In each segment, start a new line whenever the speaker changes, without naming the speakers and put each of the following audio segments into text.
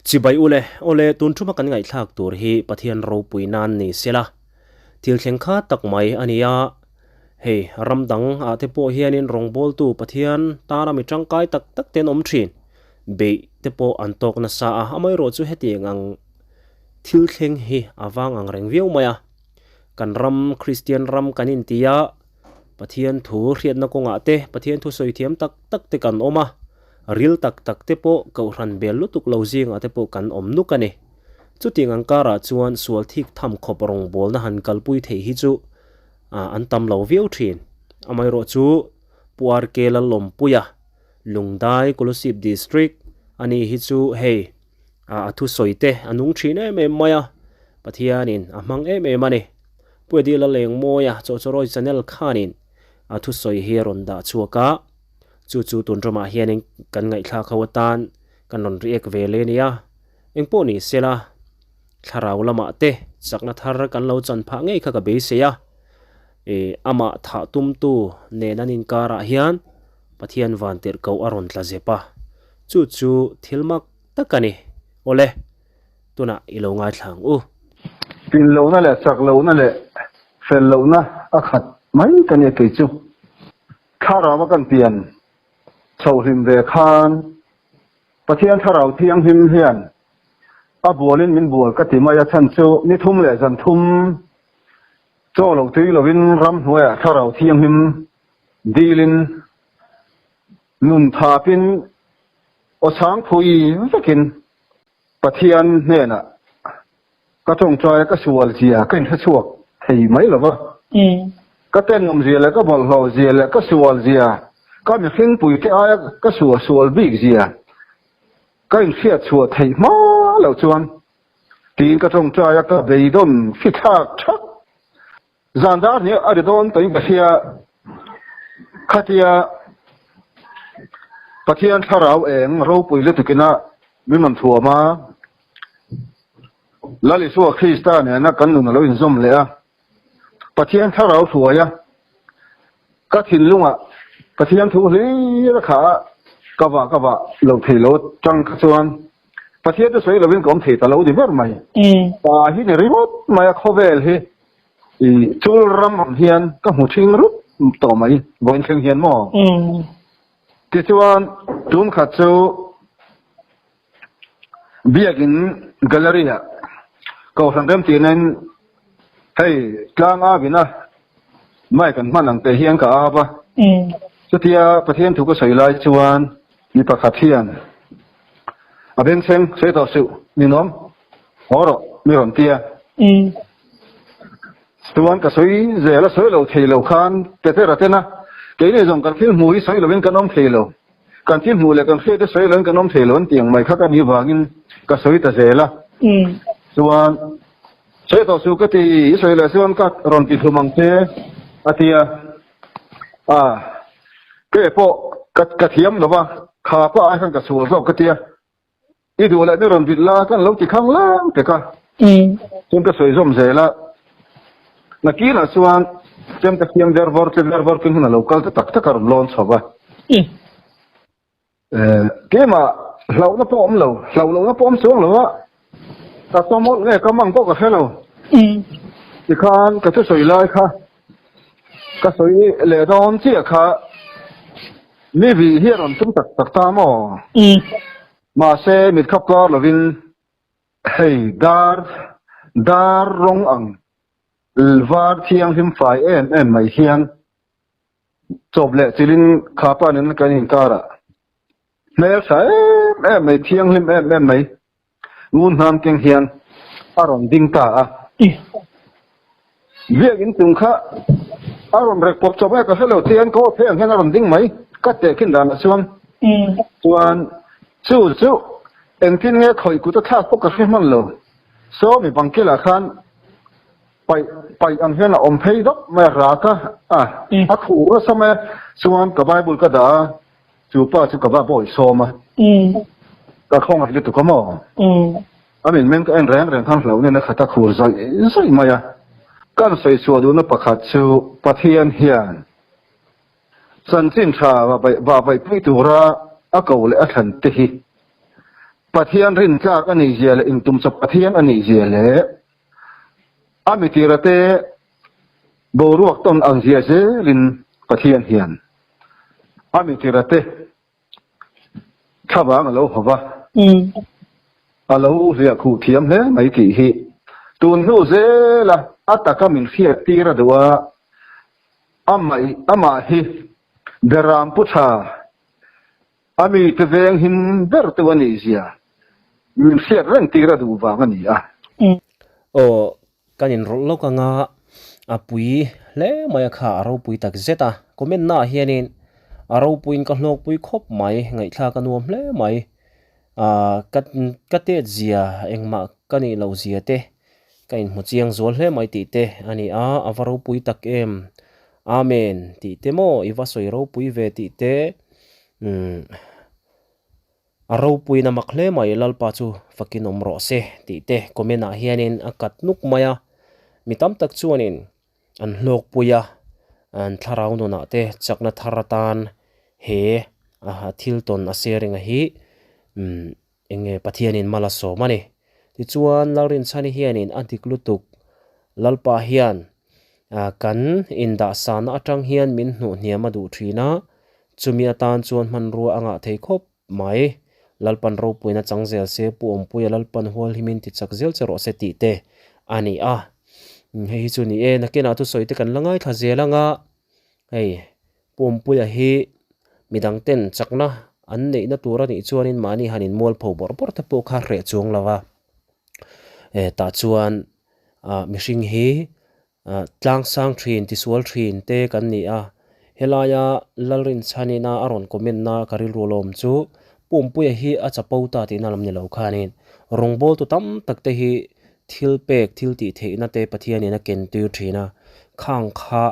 จิบายอุเลตุนทุมากันไงทากตัวฮีปะเทียนรูปุยนานนี่เสละทิลเชงคาตักไมอันนี้เฮรำดังอาเทโปเฮียนินรองบอลตูปะเทียนตารามิจังไกตักเตนอมทรีนเบเทโปอันตกนัสซาอาไม่รู้จูเฮติงังทิลเชงฮีอาวางอังเริงวิวมายากันรำคริสเตียนรำกันอินเตียปะเทียนถูเรียนนักงอาเตปะเทียนถูสวยเทียมตักเตกันอมาริลตักเตโปเการันเบลลุตุกลาวซิงอาเตโปกันอมนุกันเนจุดที่งังการะจวนสวลทิกทำขบรองบอลนะหันกัลปุยเทฮิจูอันตำลาววิวทรีนอไม่รู้จูปัวร์เกลลมปุยะลุงได้กุลสิบดิสตริกอันนี้ฮิจูเฮทุสวยเตอันุงทรีนเอ็มมายาปะเทียนินมังเอ็มมันเนปุยดีละเลงโมยะโจโจรอยซันเนลคานินทุสวยเฮรอนดาชัวกะจู่ตุนรมาเฮียนิงกันไงทาขวตันกันนนเรียกเวเลเนียเอ็งปนี่เสละทาราวละมาเตจักนัทารกันเราจันพังไงข้ากับเบสเซียอามาถาตุมตูเนนันินการะเฮียนปะเทียนวันเตอร์เกาอารอนทลาเซปะจู่ทิลมักตะกันนี่โอเลตัวน่ะอีโลงาทาง
ปินโลนั่นแหละสักโลนั่นแหละเฟลโลนะอักขัดไม่กันเนี่ยกิจูข้าเรามากันเปลี่ยนชาวหิมเวคานปะเทียนข้าเราเที่ยงหิมเฮียนบัวลินมินบัวกติมายชันโจนี่ทุ่มเลยจันทุ่มโจหลงตีเราวินรำหัวข้าเราเที่ยงหิมดีลินนุนทาปินอช้างพุยสักินปะเทียนเนี่ยนะก็จงใจก็สวลเสียก็อินทสวกเฮ้ยไหมหรอวะก็เต้นงมเสียแล้วก็บอลเราเสียแล้วก็สวลเสียก็มีฟิ้งปุ๋ยที่อ้ายก็สวลบิ๊กเสียก็อินเสียสวลเฮ้ยมาแล้วจวนตีนก็จงใจก็เบยดมฟิตทักชักจานดาร์เนี่ยอดีตโดนตัวนี้ก็เสียขัดยาปะเทียนข้าเราเองเราปุ๋ยเลือดกินนะไม่มันถั่วมาแล้วลิสัวคริสต์เนี่ยนักกันหนุนเราอินซอมเลยอะปะเทียนข้าเราถั่วยะก็ถิ่นลุงอ่ะปะเทียนถั่วสิราคากบะเราเทโลจังกส่วนปะเทียนจะสวยเราเป็นกองเทตเราดีมากไหมตาหินริมดมาเข้าเวลเฮจูรำเฮียนก็หูชิงรุดต่อไหมบนเชียงเฮียนหม้อที่ส่วนจุนขัดจูเบียกินแกลเลอรี่อะก็สังเกตที่นั้นให้กลางอาบินะไม่กันมันหลังเตะเฮียนกับอาบะสุดที่ประเทศถูกก็ใส่ลายชวนมีประคับเทียนอาเป็นเซงเสต่อสู้มีน้องหัวเรามีหอนเตียส่วนก็ใส่เจแล้วใส่เราเทเราคันแต่เท่าไรนะเกี่ยนี่จงกันที่หูใส่เราเป็นกันน้องเทเรากันที่หูเลยกันที่ได้ใส่เรากันน้องเทเราเตียงไม่ข้ากันมีวากินก็ใส่แต่เจละส่วนใช้ต่อสู้ก็ที่อิสราเอลส่วนก็รอนติดหัวมังเตอาทิยาก็พวกกระเทียมหรือว่าข้าพระไอ้ข้างกระสุนก็กระเทียอีดูแลนี่รอนติดลากันเราติดข้างล่างแต่ก็จนก็สวยสมเสร็จแล้วนักกีฬาส่วนจำตะเคียงเดอร์วอร์กันหัวเราก็ตักการลอนสอบเกมเราหน้าป้อมเราหน้าป้อมสูงหรือว่าแต่สมมติเนี่ยก็มั่งก็กระเทาที่ข้างก็จะสวยเลยค่ะก็สวยเล่ดอนเชี่ยค่ะมีวิเฮียรอนตุ้มตักตามมาเซมิดขับก็เราวินเฮ้ยดาร์รงอังวาร์เทียงหิมฝ่ายไม่เทียงจบเลยจิลินข้าป้านี่นักการยิงการะเมื่อใส่ไม่เทียงหิมไม่งูน้ำเก่งเฮียนอารมณ์ดิ่งตาเวียกินตุงข้าอารมณ์เร็กปกจบแม่ก็เสียแล้วเทียนก็เพียงแค่อารมณ์ดิ่งไหมก็เตะขึ้นด่านส่วนสู้เอ็งที่เงี้ยคอยกูจะท่าพวกกระเทียมมันเลยโซ่มีบังเกล่าขันไปอันเฮียนอมเพย์ดอกไม่รักอ่ะขู่ว่าสมัยส่วนกับไบเบิลก็ด่าจูป้าจูกับบ้าบ่อยโซมาก็คงอาจจะถูกก็มองอันนี้มันก็แรงทั้งเหล่านี้นะขัดตะขู่ใส่มาการใส่ชัวดูนับประคัดชูปะเทียนเฮียนสันสินชาว่าไปพิจูระอากาศและอัฐันติ pathian rin chak ani zia le ingtum cha pathian ani zia le ami tirate boruak ton ang zia se rin pathian hian ami tirate khabang lo hova alo ria khu thiam le mai ti hi tun hu ze la ataka min fiat tira dawa ama hi daram putha ami teveng hin ber tawani zia min fiat rang tira du wa ngani a
o kanin rolo ka nga apui le maya kha aro pui tak zeta comment na hianin aro puin ka hlok pui khop mai ngai thla ka nuam hle mai kate zia engma kani lo zia te kain mu chiang zol hle mai ti te ani avaro pui tak em amen ti te mo iwa soi ro pui ve ti te aro pui na makhle mai lalpa chu fakin omro se ti te comment na hianin akat nuk maya mitam tak chuanin an hlok puya an tharau no na te chakna tharatan he thilton asering hi enge pathianin malaso mani ti chuan laurin chani hianin antiklutuk lalpa hian kan inda san atang hian min hnu hniam adu thina chumi atan chuan manrua anga thei khop mai lalpan ro puina changzel se pu ompuya lalpan hol himin ti chakzel chero se ti te ani hei chu ni na kena tu soite kan langai thazelanga hei pompuya hi midang ten chakna an nei na tura ni chuanin mani hanin mol pho bor te po kha re chung lawa ta chuan mihring hi tlang sang thin ti sual thin te kan ni helaya lalrin chanina aron comment na karil rolom chu pompuya hi achapo ta ti nalam ni lo khanin rongbol tu tam tak te hi thil pek thil ti theina te pathian ina ken tu thina khang kha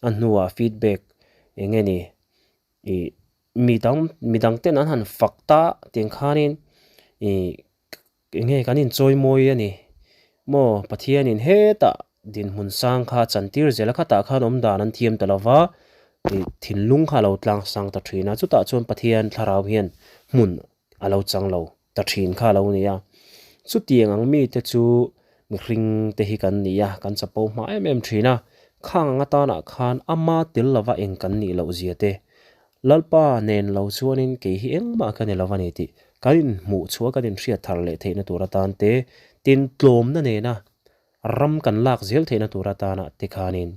annuwa feedback engeni midang ten an han fakta teng khanin enge kanin choi moi ani mo pathian in heta din hun sang kha chantir zela kha ta khan om dan an thiam talawa thinlung kha lo tlang sang ta thina chu ta chon pathian tharau hian mun alo changlo ta thin kha lo nia chu tiang ang mi te chu mihring te hi kan nia kan chapo ma em thina khang ata na khan ama til lawa eng kan ni lo zia te lalpa nen lo chuanin ke hi engma kan lawani ti kain mu chua kanin hria thar le theina turatan te tin tlom na ne na ram kan lak zel theina turatana te khanin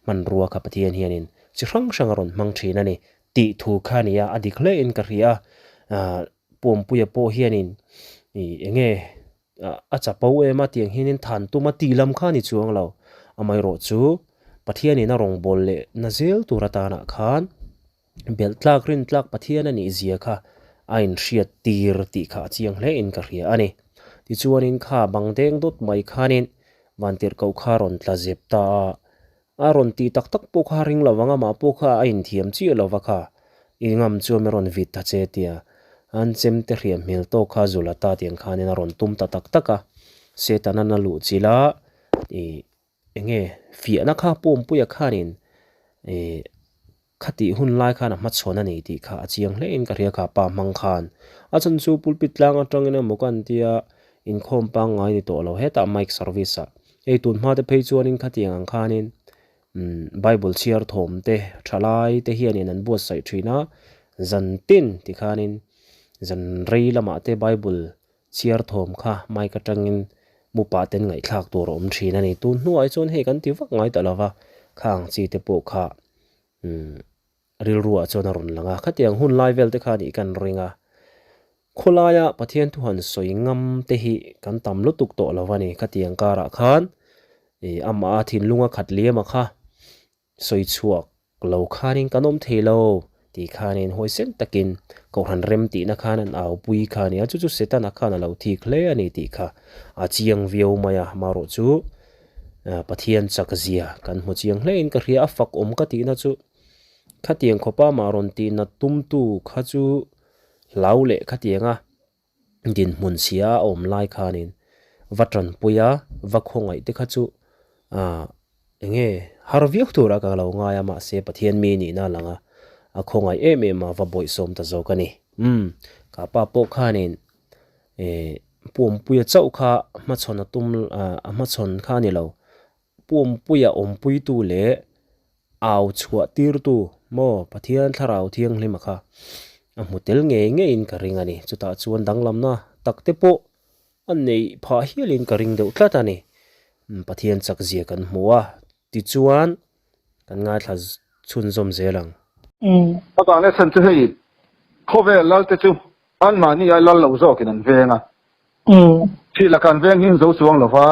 man ruwa kha pathian hianin chi hrang ron mang thina ni ti thu khania adikhle in ka ria pompuya po hianin enge achapo ema tiang hinin than tu ma tilam khani chuang lo amai ro chu pathian ina rong bol le na zel turatana khan bel tlak rin tlak pathian ani zia kha ain hriat tir ti kha chiang hle in ka ria ani ti chuanin kha bangdeng dot mai khanin wantir kau kha ron tla zep ta aron ti tak tak po kha ring lawanga ma po kha ain thiam chi lawa kha ingam chu meron vit ta che tia an chem te riam mil to kha zulata tiang khanin aron tum ta tak taka se tanana lu chila enge fi na kha pom puya khanin khati hun lai khana ma chona nei ti kha chiang hle in ka ria kha pa mang khan a chon chu pulpit lang atangena mokan tia in khom pa ngai ni to lo heta mic service ei tun ma te phei chuan in khatiang ang khanin bible chiar thom te thalai te hianin an buat sai thina zan tin ti khanin zan rei lama te bible chiar thom kha mai ka tangin mu pa ten ngai thlak tur om thina ni tun nu ai chon he kan ti wak ngai talawa khang chi te po kha ril ruwa chona ron langa khatiang hun lai vel te khani kan ringa kholaya pathian tu han soingam te hi kan tam lutuk to lawani khatiang kara khan ama thin lunga khatlema kha soi chuak lo khanin kanom thelo ti khanin hoisen takin ko han rem ti na khanan aw pui khani a chu chu setana khana lo thi khle ani ti kha a chiang vio maya maro chu pathian chakzia kan mu chiang hlein ka ria afak om ka ti na chu khatiang khopa maron ti na tumtu kha chu laule khatianga din mun sia om lai khanin vatran puya vakhongai te kha chu enge harviak tura ka lo nga ya ma se pathian mi ni na langa a khongai ma va boi som ta zo kani ka pa po khanin ปุ่มปุยเจ้าค่ะมาชนตุ้มมาชนค่ะนี่เราปุ่มปุยอมปุยตูเละเอาชัวตีรตูโมปะเทียนทาราวเทียงเลยมาค่ะมุเตลเงยอินกะริงอันนี้จุดตาชวนดังลำนะตักเตปอันนี้พาฮิลินกะริงเดือดตานี่ปะเทียนจักเจียกันหัวติจวนกันง่ายทัศชุนซมเซลัง
ตอนนี้ฉันจะให้เขาเวลาเตจูอันมานี่ไอ้ลัลเราโซกินันเวงที่ละกันเวงหิมโซสวงหรอวะ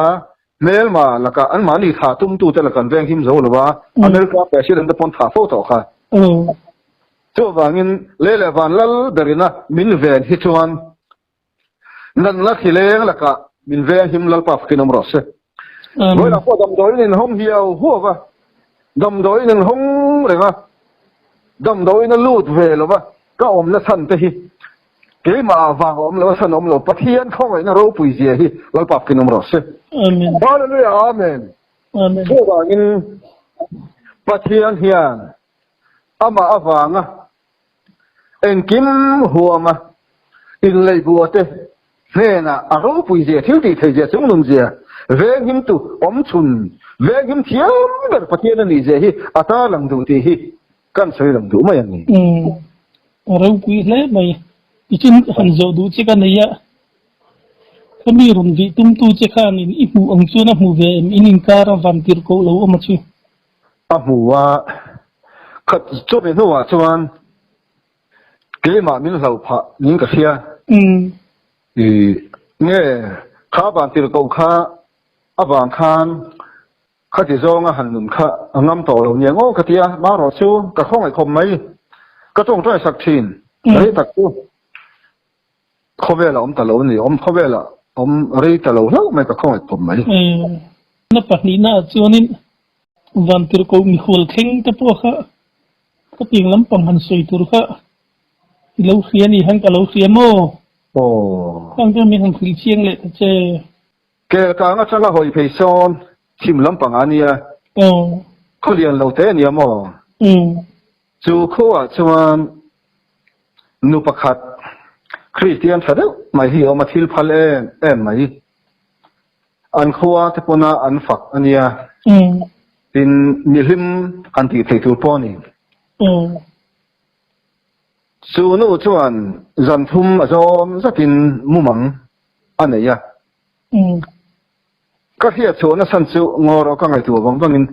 เมลมาละกันอันมานี่ขาตุ้มตู้แต่ละกันเวงหิมโซหรอวะอเมริกาเปชิดันตะปนขาโฟต่อค่ะจู่ว่างินเล่ๆวันลัลเดรินะมินเวนฮิจวนนั่นละที่เลี้ยงละกันมินเวนหิมลัลปัฟกินอมรสโดยละพอดำโดยนินห้องเหี่ยวหัววะดำโดยนินห้องอะไรวะดำโดยนินลูดเวลวะก็อมละสันเตหิเกี่ยมาฟังอมละสันอมละปะเทียนเข้าไว้นะเราปุยเสียหิลัลปัฟกินอมรสอาเมนฮาเลลูยาอาเมนจู่ว่างินปะเทียนเฮียนอามาอาฟังอ่ะเอ็นกิมหัวมาอินเลยบัวเตเฮ้น่ะอารมณ์ปุยเสียทิ้งตีเทเสียสมนุนเสียเวกิมตุอมชุนเวกิมเทียมเดปะเทียนนี่เสียหิอัตาลังดูตีหิกันสวยลังดูไม่ยังนี่
เราคุยเลยไหมอีจินหันโจดูเจกันเนี่ยก็มีรุ่นที่ตุ้มตู้เจกันนี่อีมูอังจูนะมูเวมอินินการ์วันติร์โกเราเอามาช่วย
มูว่าขัดจบเป็นหัวชวนเกี่ยมามินเราพะนิ่งกระเทียเนี่ยข้าบันติร์โกข้าอาบังคานข้าที่จงหันหนุนข้างน้ำต่อเราเนี่ยโอ้กระเทียมารอชูกระข้องไอ้คมไหมก็ต้องด้วยสักทีนเลยตักกูเขาเวลาอมตะโลนี่อมเขาเวลาอมรีตะโลแล้วไม่กระข้องไอ้คมไหม
นับปัจจุบันจวนนี้วันที่เรามีคนเข่งแต่พวกเขาก็เพียงลำพังหันสวยตัวเขาเราเสียนี่หันกับเราเสียโม่ทั้งที่มีหันคลิเชียงเลยเจ
เกี่ยวกับงั้นฉันละหอยเพย์ซอนชิมลำปังอันนี้เขาเรียนเราเต้เนี่ยมั้งจู่เขาว่าชวนนุปขัดคริสเตียนสัตว์ไม่หิวมาทิลพัลไม่อันเขาว่าที่ปนอันฝักอันนี้เป็นมิลิมอันที่ที่ถูกปนี่จู่นู้ชวนจันทุมจอมจะเป็นมุมังอันนี้ก็เทียบชวนสันสุงอเราก็ไงตัวบางงิน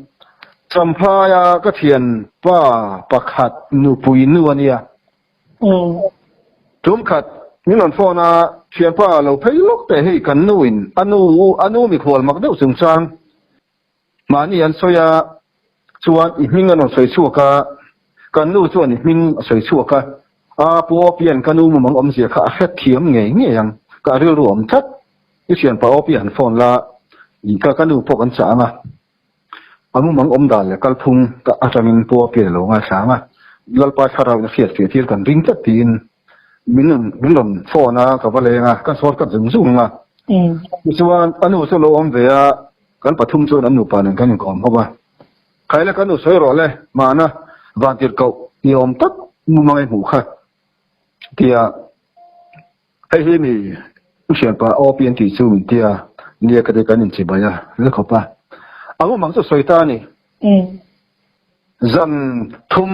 จำพายก็เทียนป้าประคัดนูปุยนูอันนี้จุ่มขัดนี่นั่นฟอนาเทียนป้าเราเพย์ลกแต่ให้กันนูอินอนุมีขวดมักเดือดสึงจังมานี่อันสวยชวนอีมิงอันสวยชั่วกันนูชวนอีมิงสวยชั่วกันปัวเปลี่ยนกันนูมังอมเสียข้าแค่เทียมไงเงี้ยยังก็เรื่องรวมชัดที่เทียนป้าเปลี่ยนฟอนละอีกกันนูพวกกันสามอามุมังอมดาลเลยกัลพุงก็อาจจะมีปัวเปลี่ยนหลงอาสามลัลปาชาราเสียที่กันริงจัดตีนมินลมฟอนะกับอะไรนะกันสอดกันจึงสูงมิสวานอนุสโลอมเวียกันปฐุมโซนอนุปานันกันยังก่อนเพราะว่าใครแล้วกันอนุสวยรอเลยมานะวันที่เขายอมตักมุมังไอหมูค่ะที่ไอ้ที่มีเสียงปะอเปลี่ยนที่สูงที่เนี่ยก็ได้กันยังจีบายะเรื่องเขาปะอามุมังจะสวยตานี่จันทุม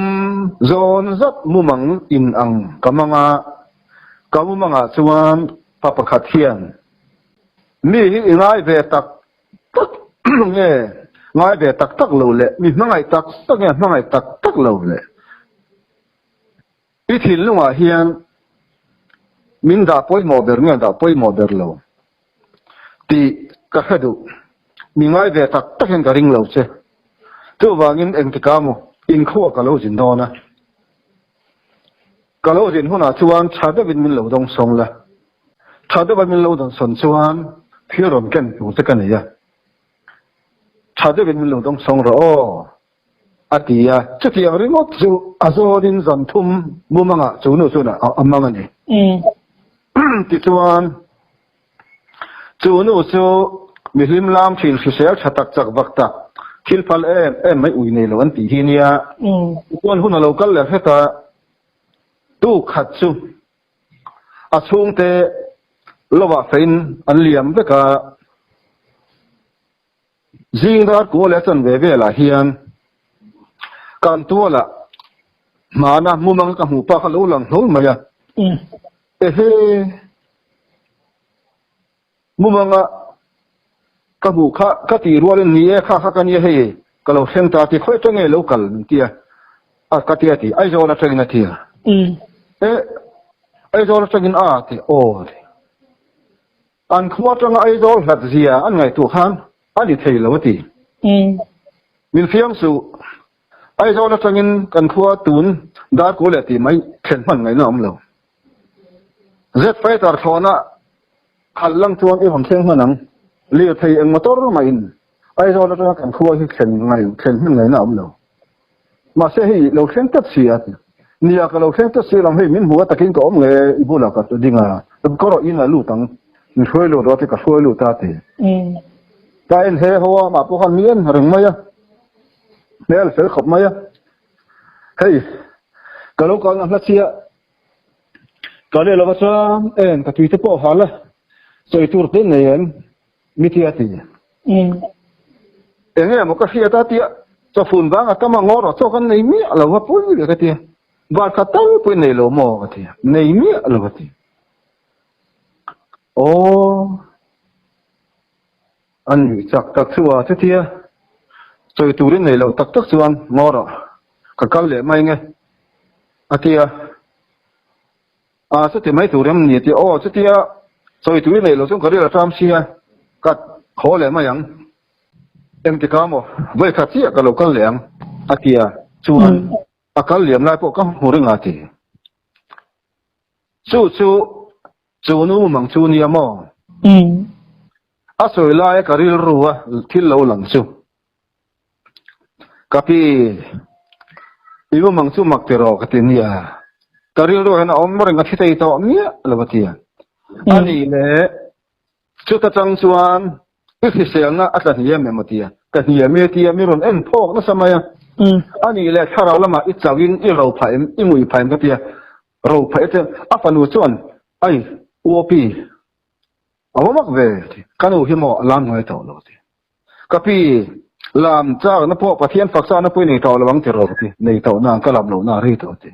โซนจัดมุมังอินอังกำมังชวนปะปะขัดเทียนมีง่ายเวตักเนี่ยง่ายเวตักเหลวเลยมีง่ายตักเนี่ยง่ายตักเหลวเลยอีถิ่นลุงเฮียนมินดาป่วยโมเดอร์เนี่ยดาป่วยโมเดอร์เหลวตีก็แค่ดูมีง่ายเวตักเห็นกระดิ่งเหลวเช่ตัวว่างินเองที่กาโมอินขั้วกะโลจินโดนะกะโลจินหัวหน้าชวนชาเดวินมินเหลวดงสงละชาเดวินมินเหลวดงสนชวนพี่รอนกันอยู่สักกันเนี่ยชาเดวินมินเหลวดงสงรออาทิยาจุดที่อะไรก็จูอาโซดินจันทุมมุมังอ่ะจูนู้นอ่ะอามังนี่ที่ชวนจูนู้นมิลิมลามฟิลฟิเซลชัตักจักบักตักคิลพัลไม่อุ่ยในโลกันตีที่เนี่ยคนหุ่นเราก็เลยแค่ตู้ขัดซูอาช่วงเต lo wa fein an liam be ka jing dar ko le chan ve ve la hian kan tu la mana mumang ka hu pa ka lo lang hol ma ya he mumanga ka bu kha ka ti rual ni e kha kha kan ye he ka lo seng ta ti khoi tang e local tia a ka tia ti ai zo la tang na tia ai zo la tang a ti o an khwa tang ai zo hlat zia an ngai tu khan ani thei lo ti min fiang su ai zo la tang in kan khwa tun da ko le ti mai khen man ngai na am lo zet fai tar thona khallang chuan e hom theng manang le thei eng motor ma in ai zo la tang kan khwa hi khen man ngai na am lo ma se hi lo khen tat sia nia ka lo khen tat sia lam hei min huwa takin ko om nge ibula ka dinga ko ro in la lu tang ni khoi lo ro ti ka khoi lu ta te ta en he ho ma pu khan mien reng ma ya nel fel khop ma ya hei ka lo ka na hla sia ka le lo cha en ka tui te po hala soi tur te nen mi ti ati en he mo ka sia ta ti cho phun ba ka ma ngor cho kan nei mi lo wa pu ni ka ti ba ka tang pu nei lo mo ka ti nei mi lo ka ti o an yu chak tak chuwa te tia choi turin nei lo tak tak chuan ngor ka kal le mai nge atia a se te mai turam ni ti o se tia choi turin nei lo chung ka ri la tram sia kat kho le mai yang em ti ka mo voi kha chi ka lo kal leng atia chuan akal liam lai po ka hu ring ati chu nu mang chu ni amo a soi lai ka ril ruwa thil lo lang chu kapi iwo mang chu mak te ro ka tin ya ka ril ro na om ring a thitei to mia lawatia ani le chu ta chang chuan i se nga atla hiam me matia ka hiam me tia mi ron en phok na samaya ani le tharaw lama i chawin i ro phaim i mui phaim ka tia ro phai te apanu chuan ai uopi awamak ve kanu himo alam ngai to lo ti kapi lam cha na po pathian faksa na pui nei to lawang ti ro ti nei to na ka lam lo na ri to ti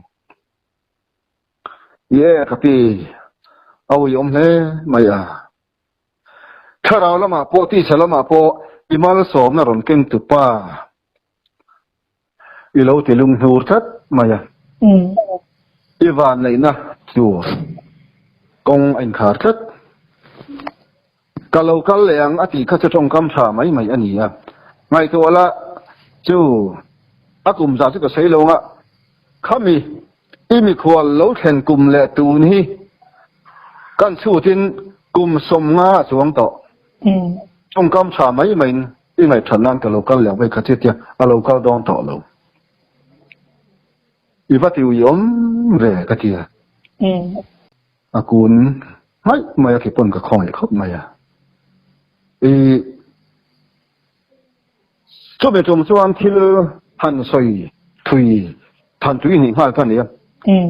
ye kapi aw yom le maya tharaw lama po ti chalama po imal som na ron keng tu pa i lo ti lung hur that maya iwan nei na tu kong anh khar that ka lo kal leang ati kha chong kam tha mai mai ani ya ngai to ala chu akum za chu ka sei lo nga khami imi khwal lo thlen kum le tu ni kan chu tin kum som nga chuang to chong kam tha mai mai i ngai thanan ka lo kal leang bai kha tia a lo kal don to lo i vati u yom ve ka tia akun hai mai ki pon ka khoi khop mai ya cho be chom chuan thil han soi thui than tui ni ha kan ya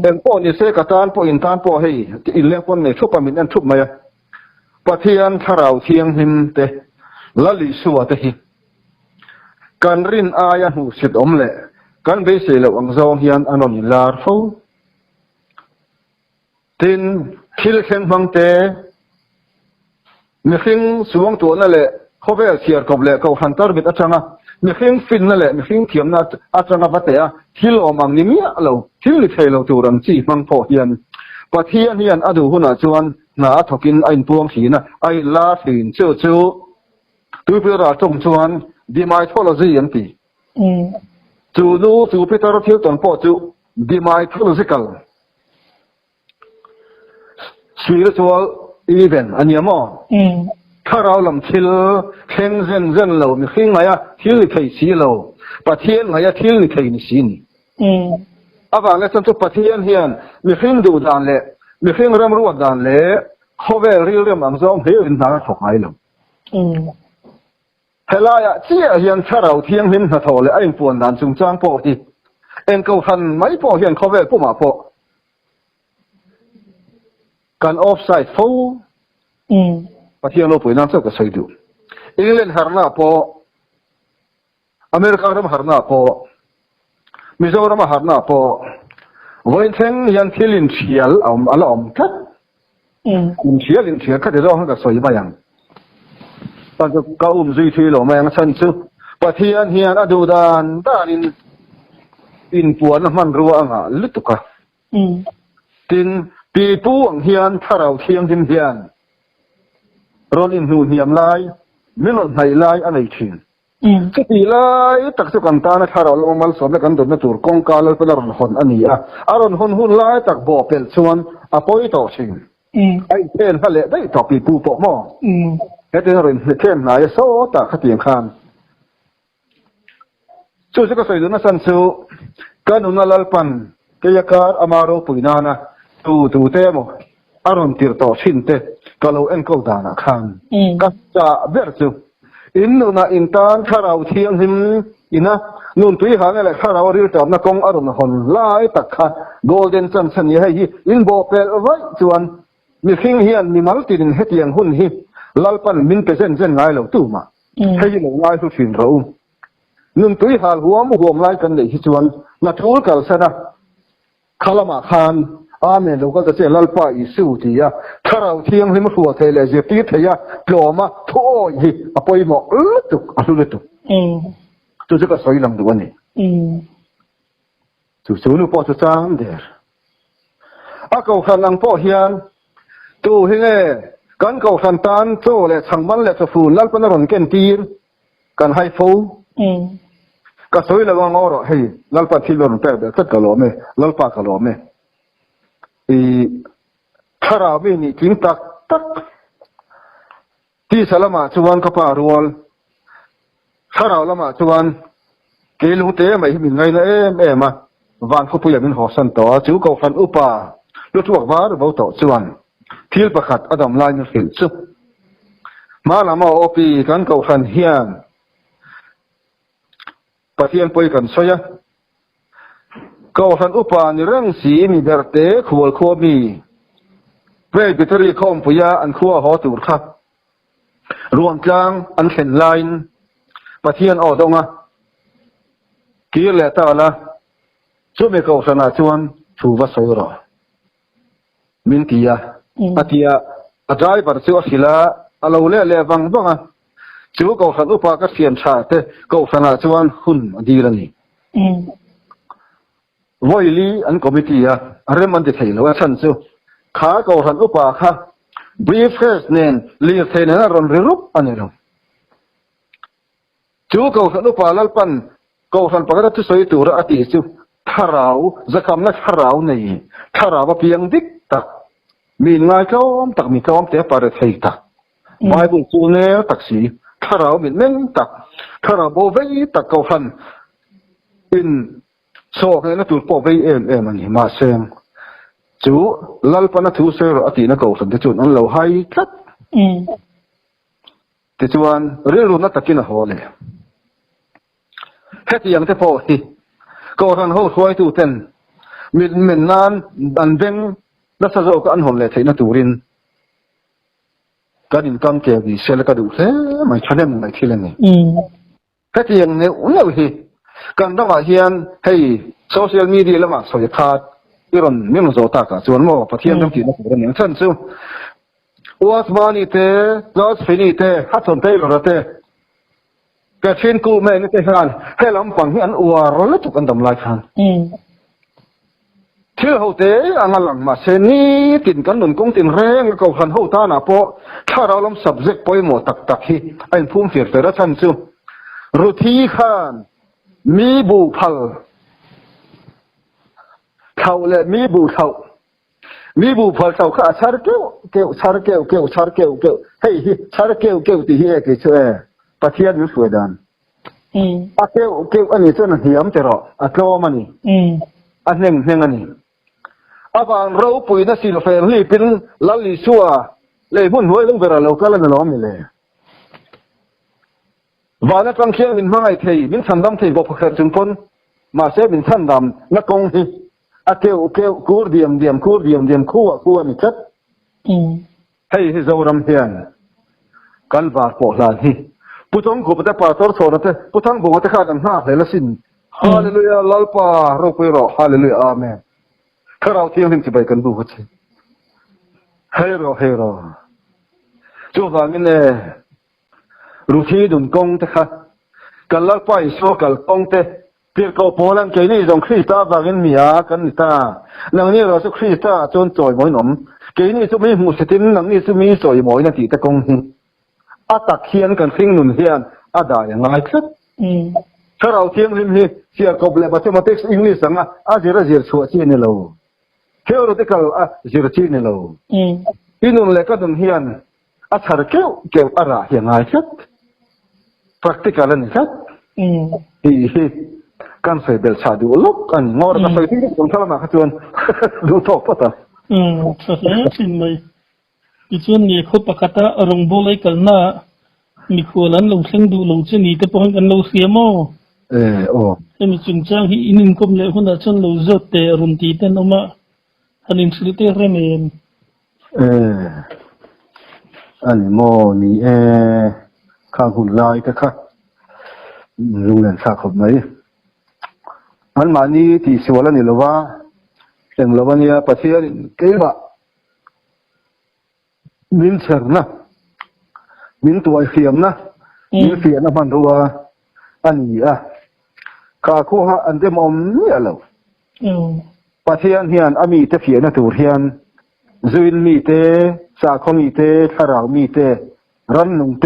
en po ni se ka tan po in tan po hei i le pon ne thupa min an thup mai pathian tharau thiang him te lali suwa te hi kan rin aya hu sit om le kan be se lo ang zong hian anon lar fo tin thil khen bang te mi khing suwang to na le khovel siar kop le ko hantar bit atanga mi khing fin na le mi khing thiam na atanga batea thil omang ni mi lo thil li thelo turam chi mang pho hian pathian hian adu huna chuan na thokin ain puang thina ai la thin chu tu pira tong chuan di mythology an ti chu nu chu peter thil ton po chu di mythological spiritual event aniamo tharaw lam thil kheng zen lo mi khing aya thil thei si lo pathian aya thil ni thei ni sin aba le chan tu pathian hian mi khing du dan le mi khing ram ruat dan le khovel ril rem ang zong he in na thok ai lo helaya chia hian tharaw thiang hin na thole ain puan dan chung chang po ti en ko han mai po hian khovel pu ma po kan offside fo pathian lo poina so ka saidu England harna po America ram harna po Mizoram harna po Vointheng yan thilin thial alom kat thialin thial ka de lo ka soi ba yang ta ka zui thi lo ma yang chan chu pathian hian adudan danin in puan man ruanga lutuka tin pi pu ang hian tharau thiang din hian ron in hu hiam lai milon hai lai anei thin cái gì lại tất cả các ta thà rồi mà số mấy cái đồ nó tur công cá lại phải là hồn anh nhỉ rồi hồn lại tất bỏ bền chuan bôi tổ chinh ai tên phải lệ đấy tổ bị pu bộ mò cái tên rồi tên này số tất cả tiền khan chú sẽ có phải nó sanh số cái nó là pan cái yakar amaro puinana tu te mo aron tir tổ chinh te kalau engkau dana khan các cha biết chưa na intan tharau thiang him ina nun tui ha le tharau ri tam na kong aron hon lai takha golden chan chan ye hi in bo pel vai chuan mi khing hian ni mal tin hetiang hun hi lalpan min pesen zen ngai lo tu ma hei lo ngai su thin ro nun tui hal huam lai kan le hi chuan na thul kal sana khalama khan amen lo ka che lalpa isu ti ya tharau thiang him fu the le je ti theya ploma thoi hi apoi mo lutuk alutuk tu je ka soi lam du ani tu sunu po tu chang der a ko khan ang po hian tu hi nge kan ko khan tan cho le changman le fu lalpan ron ken tir kan hai fo ka soi la ngoro hei lalpa thilon pe be tat ka lo me lalpa ka lo me thara be ni king tak ti salama chuan ka pa rual thara lama chuan ke lu te mai min ngai na em van khu puya min ho san to chu ko fan upa lu tuak war bo to chuan thil pakhat adam lai na fil chu ma lama opi kan ko fan hian pathian poi kan soya ko fan upa ni rang si mi berte khol kho mi pre bitari khom puya an khuwa ho tur kha ruam tlang an thlen line pathian o donga ki le ta la chu me ko sana chuan thu va soi ro min tia atia a driver chu a khila alo le wang bonga chu ko fan upa ka siam tha te ko sana chuan hun adirani voili an committee a reman de thailo a chan chu kha ko fan upa kha brief first nen li thena ron rirup anero chu ko fan upa lalpan ko fan pakata tu soi tur ati chu tharau zakam na tharau nei tharau piang dik tak min ngai kom tak mi kom te pare thei tak mai bu chu ne taksi tharau min meng tak tharau bo vei tak ko fan in so cái nó tụt bỏ về em anh mà xem chú lalpan nó thu xe rồi ati nó cầu phần cái chuyện anh lâu hay cắt thì chuan riêng luôn nó takin là hồ lệ hết tiếng thế phô thì cầu phần hồ xoay tu ten mình nan anh veng nó sao rồi cái anh hồn lệ thấy nó tu rin cái đình cam kẹo gì xe là cái đủ thế mà cho nên mình thi lên này hết tiếng này uống lâu thì kan da hian hei social media lama soi khat iron min zo ta ka chuan mo pathian dam ti na ko ren chan chu was mani te los fini te haton te ro te ka chin ku me ni te han helam pang hian uar lo tu kan dam lai khan thil ho te angalang ma se ni tin kan nun kong tin reng ko khan ho ta na po thara lam subject poi mo tak tak hi ain phum fir te ra chan chu ruthi khan mi bu phal thau le mi bu phal thau kha char keu hei char keu ti hi ke chue pathian nu suedan a keu ani chon hiam te ro a tlo mani a heng ani awang ro pui na sil fel li pin lali suwa le mun hoi lung vera lo kala na lo mi le vana tang khiang min mangai thei min thandam thei bo phakhat chung pon ma se min thandam na kong hi a keu kur diam khuwa mi chat ให้เจ้ารำเฮียนกันบาดปวดหลานที่ผู้ต้องกูเป็นปาตอร์โซนแต่ผู้ทั้งบอกว่าจะขาดอันห้าเลยละสินฮาเลลูยาลาลปาโรกุยรอฮาเลลูยาอาเมนถ้าเราเที่ยงถึงจะไปกันดูกันสิเฮโรจู่ว่างี้เนี่ยรูที่ดุนกงเถอะกันลักไปโซกันกงเตะเพื่อเขาพอลังใจนี่จงคริสต์ว่างี้มีอากันนี่ตานังนี้เราจะคริสต์จนจ่อยมวยหนุ่มเกนี่จะไม่หูสตินนังนี้จะมีจ่อยมวยนาทีตะกงหิอาตักเขียนกันทิ้งหนุนเฮียนอาได้ยังไงครับถ้าเราเที่ยงริมที่เสียกบเลยมาเทมาเท็กซ์อังกฤษสังอาเจระเจรชัวชีนี่เราเที่ยวรถก็เจรชีนี่เราอีนุ่นเลยก็ดุนเฮียนอาชาร์เกี่ยวอะไรยังไงครับ practical นี่ครับที่การใส่เบลชาดูลุกอันงอร์ก็ใส่ที่ตรงท่ามาขจรดูทอกปะตา
ใช่สินเลยอีส่วนนี้เขาประกาศรองโบเลยกันนะมีคนนั้นลงเส้นดูลงเส้นนี้แต่พอกันเราเสียมั้ง
โอ้
แต่มีจุนจ้างที่อินก็เลยคนนั้นฉันเราจดแต่รุนตีแต่น้ำมาอันนี้สุดที่เรื่องนี้
อันนี้โมนี่ข้างหุ่นลายก็ค่ะลุงเรียนสักขบไหมมันมานี่ที่สวนแล้วนี่หรือว่าแต่งแล้ววันนี้ประเทศเกี่ยวกับมินเชิงนะมินตัวเสียมนะมินเสียนะมันตัวอันนี้ข้าคู่ฮะอันเดมอมเนี่ยเราประเทศเฮียนอามีเตเสียนะตัวเฮียนจุนมีเตสาคมีเตทาราวมีเตรันนุงเต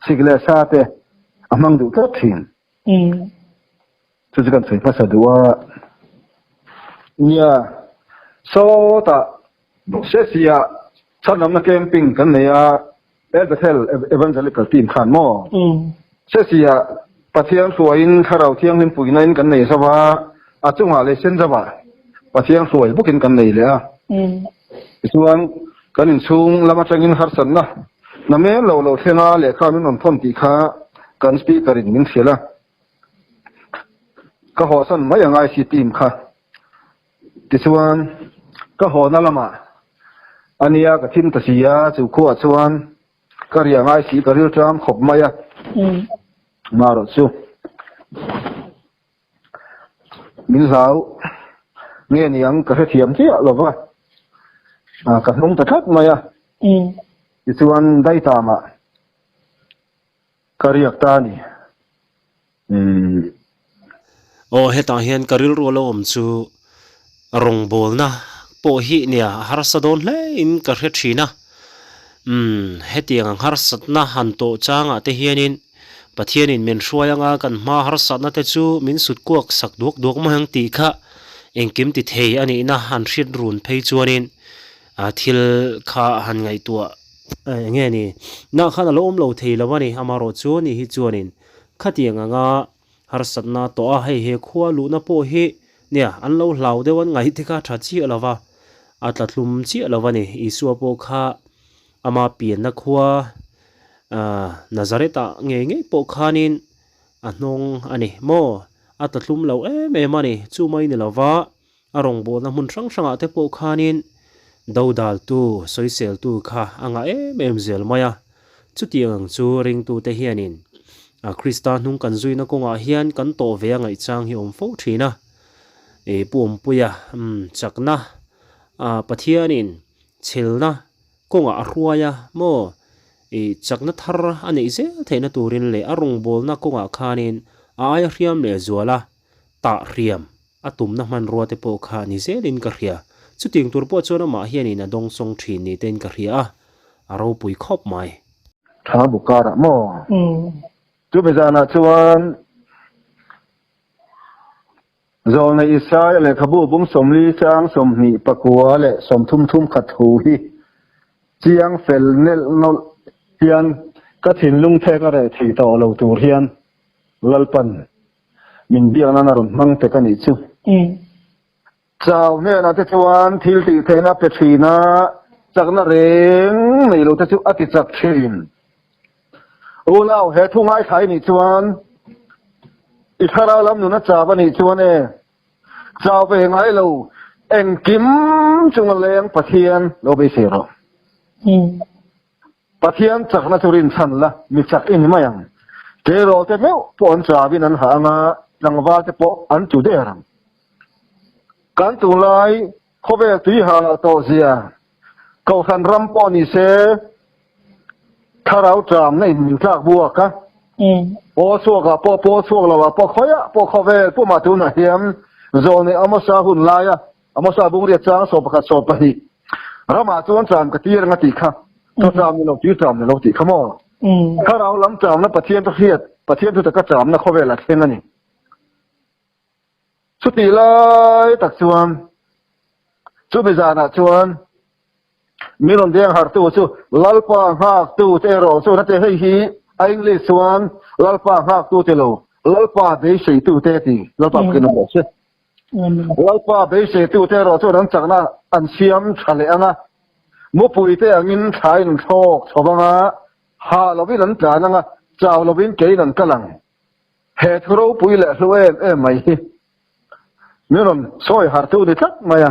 สิกเลสาเตอามังดูทับทินทุกคนใส่ภาษาดูว่าเนี่ยโซตาเสียฉันนำนักแคมปิ้งกันเนี่ยเอเบเทลเอเวนเจลิกทีมขันหม้อเสียประเทศสวยถ้าเราเที่ยงเล่นปุ๋ยนั่นกันเนี่ยสบายอาจจะมาเลเซียสบายประเทศสวยพวกกินกันเนี่ยเลยส่วนกันชุ่มแล้วมาจะกินฮาร์สันนะนั่นเองเราเที่ยงเลยข้ามีนนทนตีข้ากันสปีกรินมินเสียละก็หัวสันไม่ยังไงสิทีมค่ะที่ส่วนก็หัวนั่นละมาอันนี้ก็ทิ้งตัดเสียจู่ขวดส่วนก็ยังไงสิก็เรื่องจำขบไม่อะมาหรอกจู่มินสาวเนี่ยนี่ยังก็เทียมเที่ยวหรอวะก็นุ่งตะทัดไม่อะที่ส่วนได้ตามอ่ะก็เรียกตานี่
โอ้เฮตาเฮียนกริลรัวลมจูรงโบลนะโปหิเนี่ยฮาร์สดอนเลยอินกระเฮ็ดชีนะเฮตียงฮาร์สดนะหันโตจางอะเตเฮียนินปะเทียนินเมนช่วยงากันมาฮาร์สดนะเตจูมินสุดกวกสักดวกมาหังตีค่ะเองกิมติเทอันนี้นะหันชิดรุนเพยจวนินทิลข้าหันไงตัวเงี้ยนี่น่าข้าน่ะล้มเราเทแล้ววะนี่อามารอจวนี่ฮิจวนินข้าเตียงงาฮาร์สัตนาตัวให้เฮขวาลูน่ะโปเฮเนี่ยอันเราเหล่าเดวันไงที่ข้าทัดเชี่ยแล้ววะอัตลุมเชี่ยแล้ววะนี่อิสัวโปข้าอามาเปลี่ยนนักขวานาซาเรตะเงี้ยโปข้านินอันนงอันนี้โมอัตลุมเราแม่มันนี่จู่ไม่นี่แล้ววะอารมณ์โบนะมุนช่างๆแต่โปข้านินดาวดาลตูสอยเซลตูค่ะอ่างเมมเซลมายาจุดยังจูริงตูเตเฮียนินคริสตานุงกันจุยนักงาเฮียนกันโตเวียงไอจางฮิอมฟูทีนะปุ่มปุยจักนะปะเทียนินเชลนะกงรัวยาโมจักนะทาร์อันนี้เซเทนตูรินเลยอารมณ์บอลนักงาคานินอายเรียมเลจัวละตาเรียมตุ่มน้ำมันรัวเตโปคานิเซลินกะเรียสุดที่ตัวพ่อชวนมาเฮียนี่นะดงทรงทีนี่เต็นกะเรียเราปุยครอบไหม
ถ้าบุกการะโมจุดเวลาชวนโซนในอิสราเอลขบูบุ้งสมลีจางสมหีปะกัวและสมทุ่มขัดหูฮีเจียงเฟลเนลนลเฮียนก็ถิ่นลุงเทกอะไรที่ต่อเราตัวเฮียนลลปันมินเบียงนั้นอรุณมังเตกันอีจูเจ้าเนี่ยนะที่ชวนทิลติเทนะเปชีนะจากนั้นเองไม่รู้ที่จูอธิจักชินโอ้เล่าเหตุทุ่งไม้ไข่นี่ชวนอีกคราวลำหนูนะจ่าปนี่ชวนจ่าไปยังไงเราเอ็งกิมจุงเลงปะเทียนเราไปเสียหรอ Pathian chak na turin san la mi chak in mayang ke ro te meu pon cha bin an ha nga langwa te po an chu de ram kan tu lai khobe tui ha to zia ko san ram po ni se tharau cham nei min chak bua ka po so ga po so la wa po khoya po khove po ma tu na hiam zone amasa hun la ya amasa bung ria chang so pakhat so pa hi rama chuan cham ka tir nga ti kha to cham ni lo ti cham ni lo ti khamo tharau lam cham na pathian to hiat pathian tu ta ka cham na khove la then ani chu ti lai tak chuan chu be za na chuan mi ron deng har tu chu lalpa hak tu te ro chu na te hei hi English chuan lalpa hak tu te lo lalpa be sei tu te ti lalpa kin no se lalpa be sei tu te ro chu ran chakna an siam thale anga mu pui te angin thai nan thok thobanga ha lovin an ta nga chaw lovin ke nan kalang he thro pui le hloen e mai hi mi ron soi har tu ni thak maya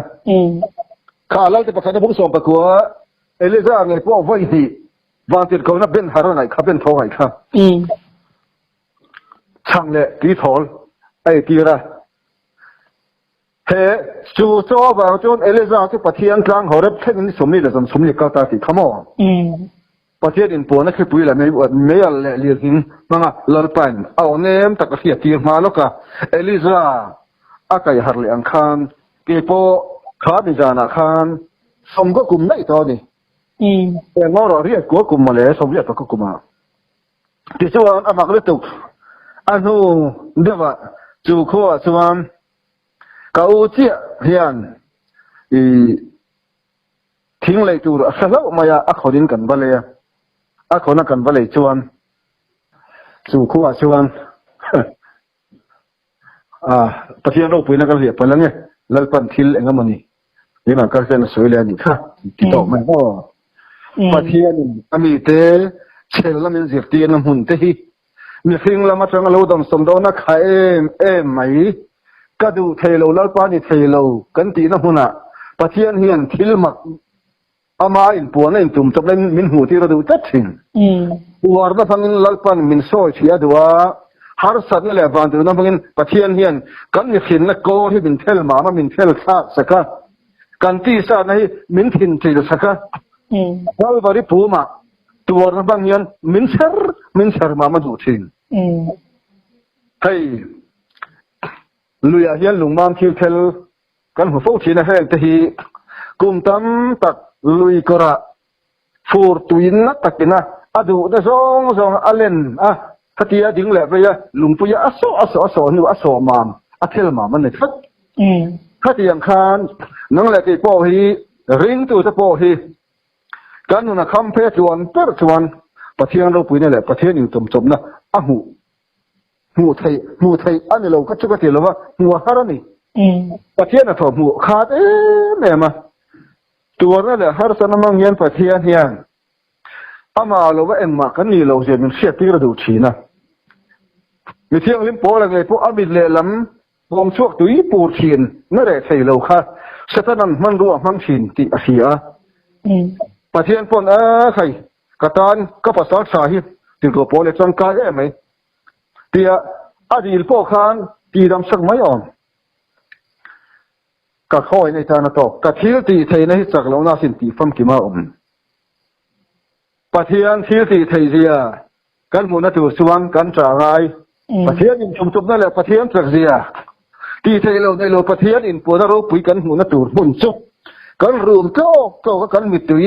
kha lal te pakha bu som pakwa eliza ngai po vai hi vantir ko na ben har ngai kha ben tho ngai kha chang le ti thol ai ti ra he chu cho ba chon eliza te pathian tlang horep theng ni somni le som somni ka ta ti khamo pathian in po na ke pui la me al le hin manga lalpan au nem tak a ti ma loka eliza akai har le ang khan ke po kha ni jana khan som ko kum nai to ni e ngoro ri ko kum male som ri to ko kuma ti chuan amak le tu anu dewa chu kho chuan ka u chi hian I thing lai tu a salo maya a khodin kan bale a khona kan bale chuan chu kho chuan pathian ro puina kal hi palange lalpan thil engamani lima karsen soile ani kha ti to mai ho pathian ami te chelamin zirti na hun te hi mi khing lama chang lo dam som do na kha em mai kadu thelo lalpani thelo kan ti na huna pathian hian thil mak ama in puana in tum tablen min hu ti ra du tathin war na phangin lalpan min so chia duwa har sat le ban tu na phangin pathian hian kan ni khin na ko hi min thel ma ma min thel kha saka kan ti sa na hi min thin ti saka hal bari pu ma tu war na phang hian min ser ma ma du thin thai luya hian lungmam thil thel kan hu fo thina hel te hi kum tam tak lui kora fur tuin na takina adu da zong alen khatia ding le ya lungpuya aso nu aso mam athel mam an thak khatiang khan nang le ke po hi ring tu ta po hi kan nu na kham phe chuan per chuan pathian ro puina le pathian in tum chom na a hu thai ani lo ka chu ka ti lo wa hu harani pathian a tho mu khat me maตัวนั่นแหละฮาร์สันมังยันปะเทียนเฮียนอามาเราว่าเอ็มมากันนี่เราเสียมันเสียที่เราดูชีนะมีเที่ยงลิ้มโป้อะไรพวกอาบิดเล่ลำวงช่วงตุยปูชีนนั่นแหละใช่เราค่ะเสร็จนั้นมันรู้ว่ามันชีนที่อาเซียปะเทียนปนใครกระตานก็ภาษาสาหิถึงตัวโป้เล็กจังกายไหมเตียอดีตโป้ขานตีดำสักไม่อ่อนก็ข้อยในทางนั้นก็ทิลตีไทยในจากเราหน้าสินตีฟัมกิมาปะเทียนทิลตีไทยเสียกันหมุนตัวสวงกันจ่าไงปะเทียนอินชุมนั่นแหละปะเทียนจากเสียตีไทยเราในโลปะเทียนอินปวดเราปุ๋ยกันหมุนตัวมุนชุบกันรวมก็กันมิตรี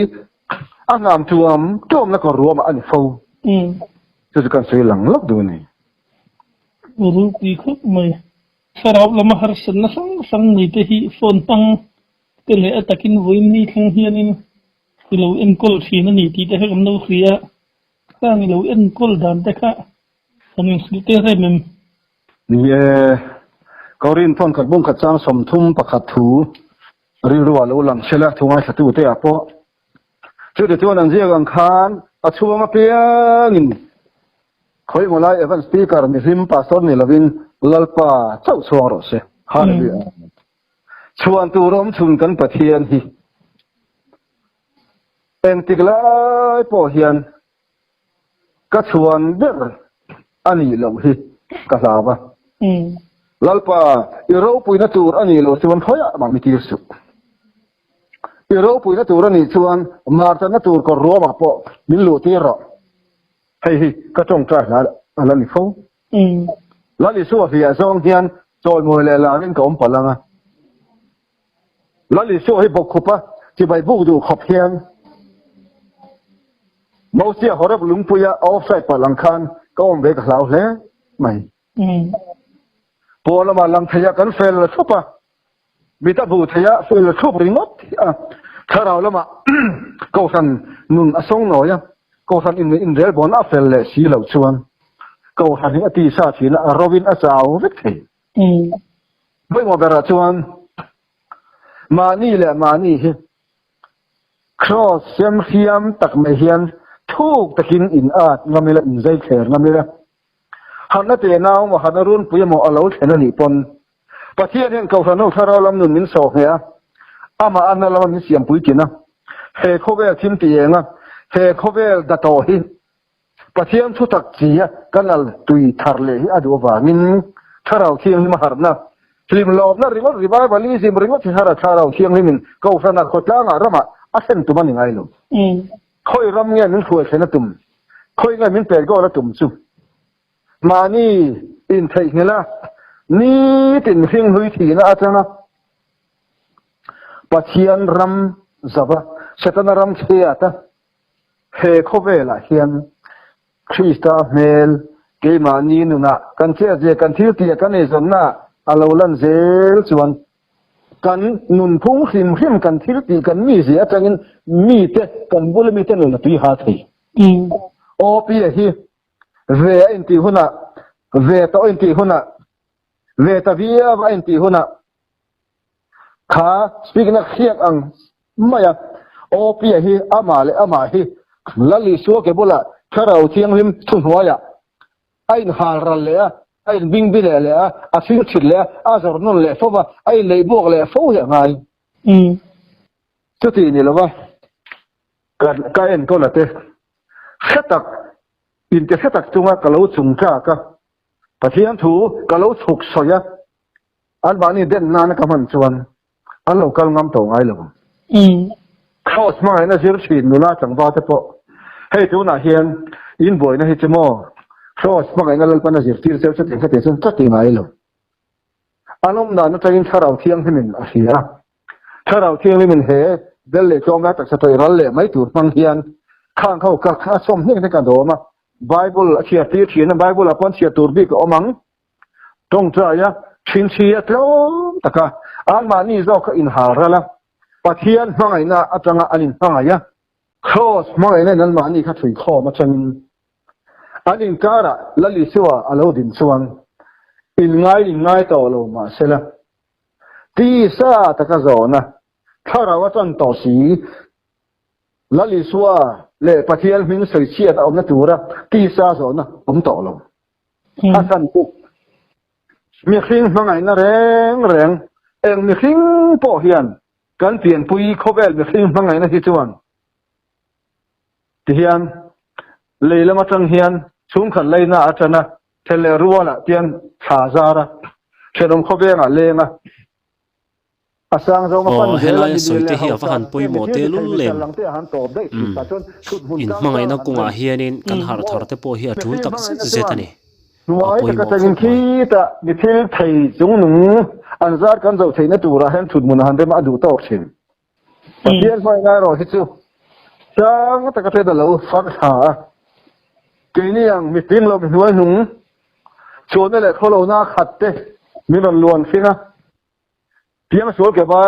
อ่างามท่วมจมแล้วก็รวมอันนี้ฟูจะกันสวยหลังลักดูนี่
รู้ปีคุกไหมสารบลมาหาสันนะสังนี่ที่ฝนตังเตเลยตะกินวินนี่ทั้งเฮียนี่คือเราเอ็นกอลชีนั่นนี่ที่จะให้กำลังเคลียร์ตั้งเราเอ็นกอลดันแต่ค่ะทำยังสุดเตะให้มัน
นี่กอรินพ่นขัดบุ้งขัดจางสมทุ่มประขัดถูริรัวเราหลังเชลทุ่งไอ้ขัดตู้เตะปะชื่อเดี๋ยวตัวนั้นเรียกอังคารอัชัวมาเปียงินคอยมาไล่เอวันสปีกเกอร์มีซิมปาสอนนี่ละวินlalpa chau chuang se han bi chuan tu rom chun kan pathian hi เองติกลายปอเฮียนก็ชวนเด็กอันนี้ลงที่กษาบะลัลปาอิโรปุยนัตูรอันนี้ลงชวนเขาอยากมามิติสุอิโรปุยนัตูรอันนี้ชวนมาร์ตนัตูรก็รัวมาปอมิลลูตีรอให้ก็จงใจแล้วอะไรนี่เขาแล้วนี่สู้เสียสองเฮียนโจยมวยเลยล่ะนี่ก็อมพลังอ่ะแล้วนี่สู้ให้บกขุปะที่ไปบุกดูขอบเฮียนมอเสียเขารับลุงปุยออฟไซด์ปะลังคันก็อมเบกสาวเลยไม่พอละมาลังทะยากันเฟลชุบะมีตาบูทะยาเฟลชุบริงอตถ้าเราละมาก็สันนุ่นอสงหน่อยก็สันอินเดียบอนอัฟเฟลเลยสีเหล่าชวนก็สันอตีซาชีนะโรบินอาซาววิกเทไม่มาเบราชวนมานี่แหละมานี่ครอสเซมเฮียมตักไม่เฮียนทุกตะกินอินอาดงามิละอินใจเขร์งามิละฮันนัตเตนาวมาฮันนรุนปุยมออัลลอฮ์เห็นนี่ปนประเทศนี้เขาสนุกถ้าเราลำนุนมินสอกเนี่ยอามาอันนั้นเรามินเสียมปุยกินนะเฮโคเวลทิมตีเองนะเฮโคเวลดัตโตฮิประเทศทุตักจีกันลตุยทาร์เลฮิอดูวามินถ้าเราเที่ยงมาหาร์นะฟิล์มลอบนะริมอริบายบาลีซิมริมอที่หาร์ถ้าเราเที่ยงมินเขาสนักขดล้างอาระมาอาเซนตุมันยังไงลูกค่อยรำเงี้ยมินช่วยเสนตุมค่อยไงมินเปิดก็ละตุ่มซุมานี่อินไทยนี่ละนี่ตินหิงหุยทีนะอาจารย์นะปัจจัยรำจับเสตนรำเชียตะเฮโคเวล่ะเฮียนคริสตาเมลเกมานีนุนะกันเชียเจกันทิวตีกันเอซอนนะอาลาลันเซลชวนกันนุนพุ่งหิมกันทิวตีกันมีเสียจังอินมีเตกันบุลมีเตนุนตุยหาทีโอปีฮีเวอินตีหุนะเวตอินตีหุนะเวตวิอาอินตีหุนะข้าสปีกนักเขียกอังไม่อะโอปีฮีอามาเลอามาฮีลลิชัวเก็บุละถ้าเราเที่ยงหิมทุนหัวยะไอ้หารัลเลยอะไอ้บิงบิเลเลยอะอาฟิลชิลเลยอาจารย์นุ่นเลยเพราะว่าไอ้เลยบวกเลยฟูอย่างไงสุดที่นี่ละวะกันเอ็นก็ละเตะเสตักอินเตเสตักจุงะกะโลจุงจ้ากะปะเทียนถูกะโลฉุกสอยะอันบานี่เด่นนานกะมันชวนอันเรากำงำตัวไงล่ะเข้าสมัยนะสิรชินนุละจังบาเตปะให้ตัวน่ะเฮียนอินบ่อยนะเฮจโมเข้าสมัยนั้นเราปนะสิรตีเซลชัดเองชัดเองชัดเองไงล่ะอันนั้นน่ะนะจะยินถ้าเราเที่ยงให้มันอาเซียถ้าเราเที่ยงให้มันเฮเดลเลจอมนะตักสตอยรัลเลไม่ถูกฟังเฮียนข้างเข้ากับข้าส้มนี่ในการโดมาไบเบิลเชียร์ตีเชียร์นะไบเบิลaponเชียร์ตูร์บิกอมังตรงใจอะชินเชียร์ตลอดตะกะอันมานี่เราก็อินหาระละปัจเจียนมาไงนะอาจารย์อันนี้มาไงอะครอสมาไงนั่นมานี่ข้าถุยข้อมาจังอันนี้การะละลิสัวอโลดินสวงอินง่ายต่อโลมาเสละตีซาตะกะโซนะถ้าเราว่าจันต่อสีละลิสัวเล่ปะเทียนมินใส่เชียดเอาหน้าตัวระตีซาโซนะผมต่อลงอาสันปุ๊บมีขิงมาไงนะแรงเองมีขิงปอเฮียนกันเปลี่ยนปุยโคเวลมีขิงมาไงนะที่จวนเฮียนเลยละมาจังเฮียนชุ่มขันเลยนะอาจารย์นะเทเลรัวละเตียนขาซาระเชนมโคเวงอ่ะเลยนะ
เฮลายสวยที่เฮียฟันปุยโมเตลุเลมอินมังไงนักกุงอาเฮียนินกันหาทาร์เตโปเฮียทูตักเซตันี
ปุยโมก็จะคิดอ่ะมิเทลไทยจงหนุ่งอันซาร์กันจะใช้ในตัวเราเห็นชุดมุนหันเดมาดูต่อชิมเฮียนไม่ง่ายหรอกที่จู่จังแต่ก็เทดเราฟักหาทีนี้ยังมิติ้งเราเป็นหัวหนุ่งชวนนั่นแหละเขาเราหน้าขัดเต้มีมันล้วนสินะเพียงสวดเก็บไว้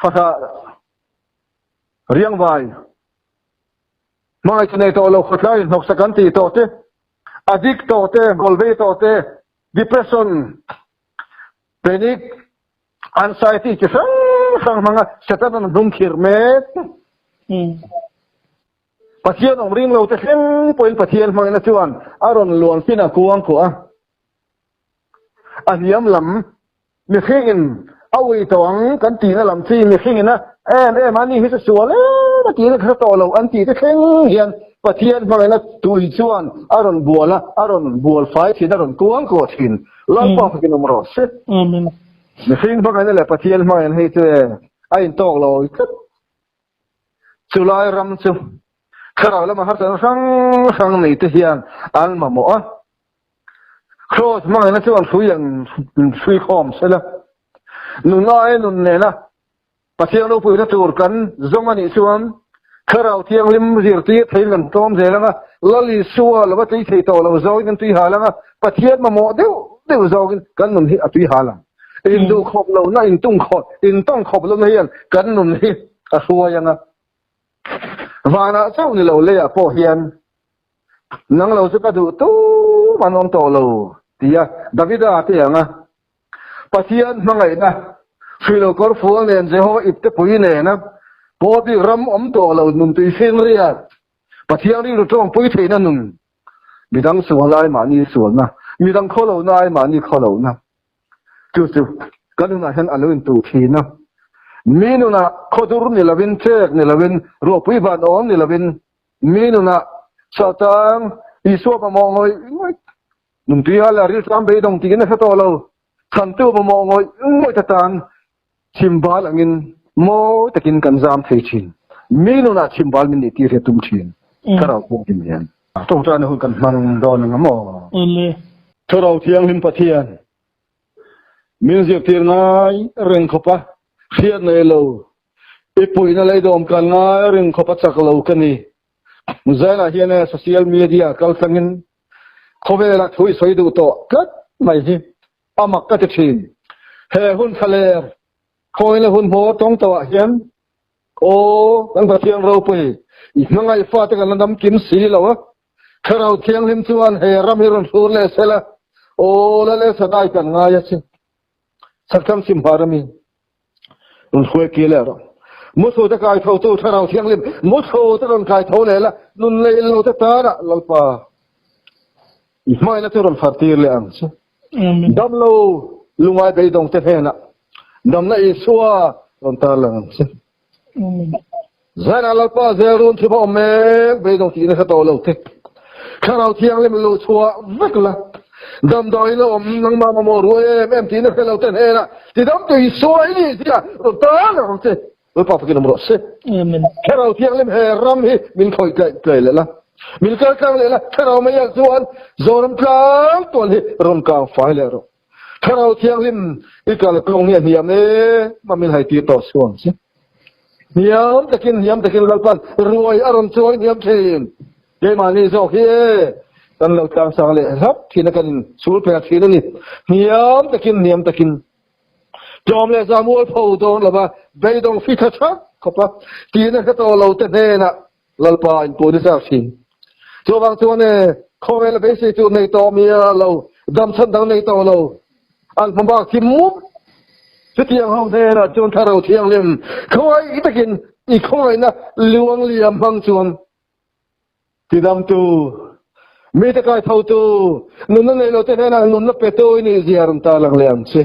ภาษาเรียงไว้มาไอ้ในตัวเราขดไล่หกสกันตีตัวเต้อดิกตัวเต้กอลเวตัวเต้ depression panic anxiety จะสั่งมังอ่ะเสร็จแล้วมันดุมขีดเม็ดปัจเจียนองริงเราจะเห็นปอยปัจเจียนมังนะจวนอารมณ์ล้วนที่น่ากลัวกว่าอันย้ำลำมีเข่งเอาไว้ตองกันตีนั่นลำที่มีเข่งนะมันนี่ให้สวยเลย ตะกี้นะโตเราอันที่จะแข็งเฮียนประเทศมาไงนะตุยชวนอารอนบัวละอารอนบัวไฟที่อารอนกวงกวดหินแล้วป้าพกินนมรส
อาเมน
ในสิ่งพวกนั้นแหละประเทศมาไงให้เจอไอ้โตเราสุไลรำสุขราแล้วมาหัดสังนี่ที่เฮียนอันมาหมอโคตรมาไงนะชวนคุยอย่างคุยคอมใช่ละนุ่นน้อยนุ่นเนี่ยนะประเทศเราพูดถึงกันจงมันอีส่วนขราเที่ยงลิมจีร์ตีไทยกันต้มเจริญละลลิสัวแล้วว่าที่ไทยโตเราจะกันตุยหาละประเทศมาหมดเดี๋ยวจะกันนุ่นที่ตุยหาละอินดูขบเรานะอินตุ้งขบอินต้องขบเราเนี่ยกันนุ่นที่สัวยังวานะเจ้านี่เราเลยอ่ะพ่อเฮียนนังเราจะกระดูตู้มันนอนโตเราที่อ่ะดาวิดาที่ยังประเทศมาไงนะฟิโลกอร์ฟัวเนี่ยเจ้าอิบเตปุยเนี่ยนะพอที่รำโตเรานุ่นตุยเซนเรียประเทศนี้เราต้องปุยเทนั่นนุ่นมีทั้งส่วนไรมานี่ส่วนนะมีทั้งข้อเรานายมานี่ข้อเรานะจู่ๆกันนั่นฉันอันนั้นตุทีนะมีนุนะข้อดูรุนี่ละวินเชกนี่ละวินรัวปุยบานอมนี่ละวินมีนุนะชาวต่างอีสัวประมองเลยนุ่นตุยอะไรรีบทำไปตรงที่นั่นเขาโตเราขันตัวประมองเลยไม่ตัดตันชิมบาลอันนี้โม่ตะกินกันจามเทชินมีนุนะชิมบาลมินิตีเรตุมชินคาราบุกินเนียนต้องการหุ่นกันมันโดนงามอ๋อ
เลย
ถ้าเราเที่ยงลิมปะเทียนมีเสียงเทียนง่ายเร่งขบปะเทียนในเราอีปุ่ยนั่นเลยโดมกันง่ายเร่งขบปะจากเรากันนี่มุ้งนะเฮียนโซเชียลมีเดียกัลสังอินเขาเวลาคุยสวยดูโตกัดไม่ใช่อามักกัดชินเฮหุ่นทะเลคอยละหุ่นโพตรงตัวเฮียนโอ้ตั้งแต่เที่ยงเราไปอีกนั่งไอ้ฟ้าตะกันน้ำกินสีแล้ววะถ้าเราเที่ยงลิมชวนเฮรำฮิรันฟูเลเสละโอ้ละเลสได้กันง่ายสิสักคำสิมพารมีนุ่นคุยกี่แล้วมุสโตตะกายเท่าตัวถ้าเราเที่ยงลิมมุสโตตะกันกายเท่าเลยละนุ่นเลยเราตะตาละลปาอีกไม่ละที่เราฟัดตีเลยอันสิดำเราลุงไอ้ไปตรงเตะนะดำน่ะอีสัวเราตาลังสิزين على البازارون تبغى أمك بيدون تيجي نخطو لو تك كانوا تيجي من لو شوا ذكلا دم دايلو نعم ما مروه مم تيجي نخلو تنهينا تدم تيجي سوا إلي تيجي رطان رطة البابا كنا مرسى كانوا تيجي من هرم هي من كوي كاي لا من كاي لا كانوا ما يزوان زورم كلام تقول هي رم كام فايل رو كانوا تيجي من إكال كلونيا هيامه ما من هاي تيجي توسون سي يوم تكين للبان روي أرم توي يوم تين جماني زوجي dan lo tang sang le hap thina kan sul pe thina ni niam takin jom le zamul pho do la ba bei dong fi tha khopa tina ka to lo te ne na lal pa in pu ni sa sin to bang to ne kho le be se tu nei to mi lo dam chan dang nei to lo an phom ba kim muจะเที่ยงห้องเทนะจนถ้าเราเที่ยงเล่มเขาไอ้ตะกินอีกคนนะลวงเหลี่ยมพังชวนที่ดำตูมีตะกายเท่าตูนุ่นนั่นเลยเราเต้นนะนุ่นนั่นเป็ดตัวนี่จีอาร์มตาลังเลี้ยมสิ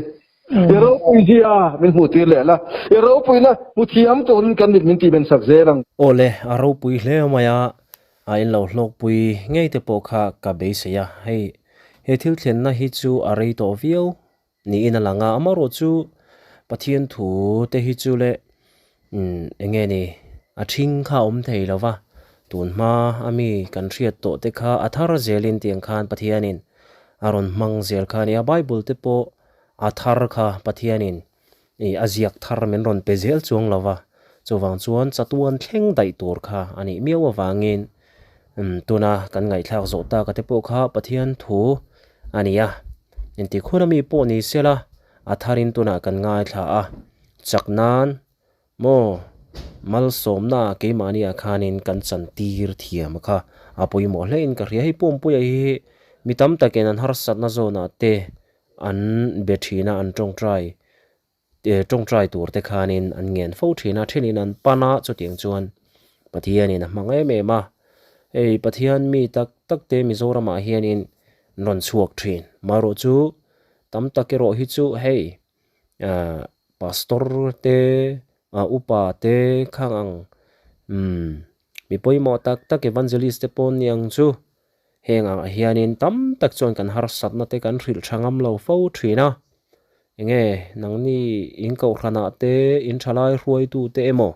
เอโรปุยจีอาเป็นหูตีเลยละเอโรปุยนะมุทียมตัวนั้นกันมินตีเป็นสักเซรัง
โอเลอารปุยเลวมายาอินเราโลกปุยง่ายแต่ปกะกับเบสยาให้เฮทิลเทนนะฮิจูอะไรตัววิวนี่อินลังอามาโรจูปะเทียนถูเตฮิจูเลเองนี่อาชิงข้าอมเทแล้ววะตุนมาอามีกันเรียดโตเตข้าอัธารเจลินเตียงคานปะเทียนินอารอนมังเจลคานี่ไบเบิลเตโปอัธารข้าปะเทียนินนี่อาเจียกทารเมนรอนเปเจลจวงแล้ววะจวังจวนจัตวันเข่งไดตัวข้าอันนี้เมียววางเงินตัวน่ะกันไงทักโจตากะเตโปข้าปะเทียนถูอันนี้อ่ะอินติคุณมีปนิเสละอัธารินตัวน่ะกันง่ายท่าจากนั้นโมมัลสมน่ะเกมานีอาคานินกันจันตีร์เทียมค่ะอาปุยหมอเลนก็เรียให้ปุ่มปุยมีตั้มตะเกนันฮาร์สัตนาโซน่ะเตอันเบทีน่ะอันจงใจตัวเตคานินอันเงินฟูทีน่ะเทนินันปานาจุดยังจวนปะเทียนินมังเอเมมาปะเทียนมีตักเตมิโซรามาเฮียนินนนสวกทรีนมาโรจูตั้มตะเกโรฮิจูเฮพาสตอร์เตอุปาเตข้าง mi poimo tak tak evangelist te pon yang chu henga hianin tam tak chon kan har sat na te kan ril thangam lo fo thina enge nangni in ko khana te in thalai ruai tu te emo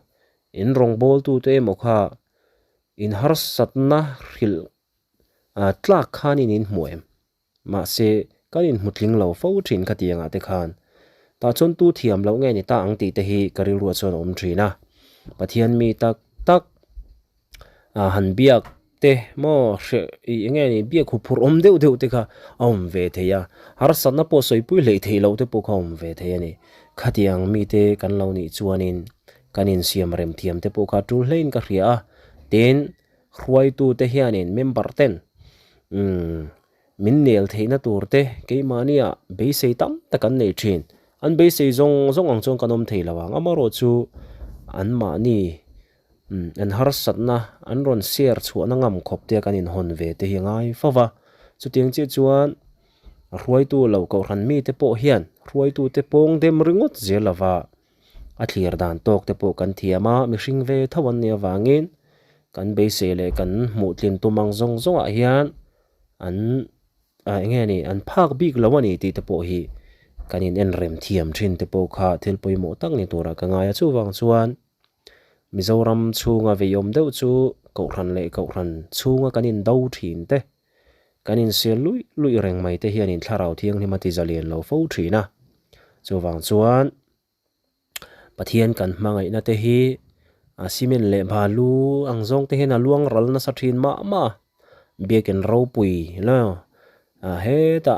in rong bol tu te emo kha in har sat na ril tlak khanin in hmuem ma se kanin mutling lo fo thin khatianga te khan ta chon tu thiam lo nge ni ta ang ti te hi karil ru chon om thina pathian mi tak tak han biak te mo she nge ni biak khu phur om deu deu te kha om ve the ya har san na po soi pui le thei lo te po kha om ve the ni khatiang mi te kan lo ni chuanin kanin siam rem thiam te po kha tu hlein ka ria ten khruai tu te hianin member ten min nel theina turte keimania be sei tam takan nei thin an be sei zong ang chong kanom theilawang amaro chu an ma ni an har satna an ron share chuana ngam khop te kanin hon ve te hi ngai fawa chutiang che chuan ruai tu lo ko ran mi te po hian ruai tu te pong dem ringot zelawa a thlir dan tok te po kan thiama mi hring ve thawan ne wangin kan be sei le kan mu tlin tumang zong a hian an nge ni an phak big lawani ti te po hi kanin en rem thiam thin te po kha thil poimo tak ni tura ka nga ya chu wang chuan Mizoram chunga ve yom deuh chu ko ran chunga kanin do thin te kanin se lui reng mai te hian in tharau thiang ni mati zalian lo fo thina chu wang chuan pathian kan hmangai na te hi simen le balu angjong te hena luang ral na sa thin ma biaken ro pui la he ta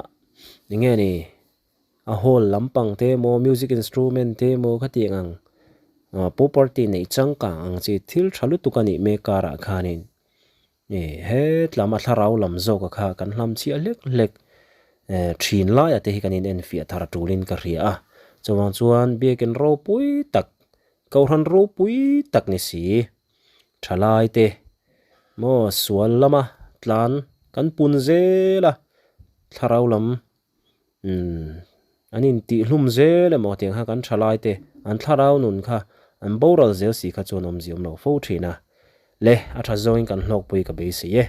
nge ni a whole lampang te mo music instrument te mo khatiang property nei changka ang chi thil thalu tukani me kara khanin he tlama tharau lam zo ka kha kan hlam chi lek thin la ya te hi kanin en fia thar tulin ka ria chuan biaken ro pui tak ko ran ro pui tak ni si thalai te mo sual lama tlan kan pun zela tharau lam anin ti hlum zela mo tiang ha kan thalai te an tharau nun kha an boral zel si kha chon om ziom lo fo thina le atha zoin kan hlok pui ka be si ye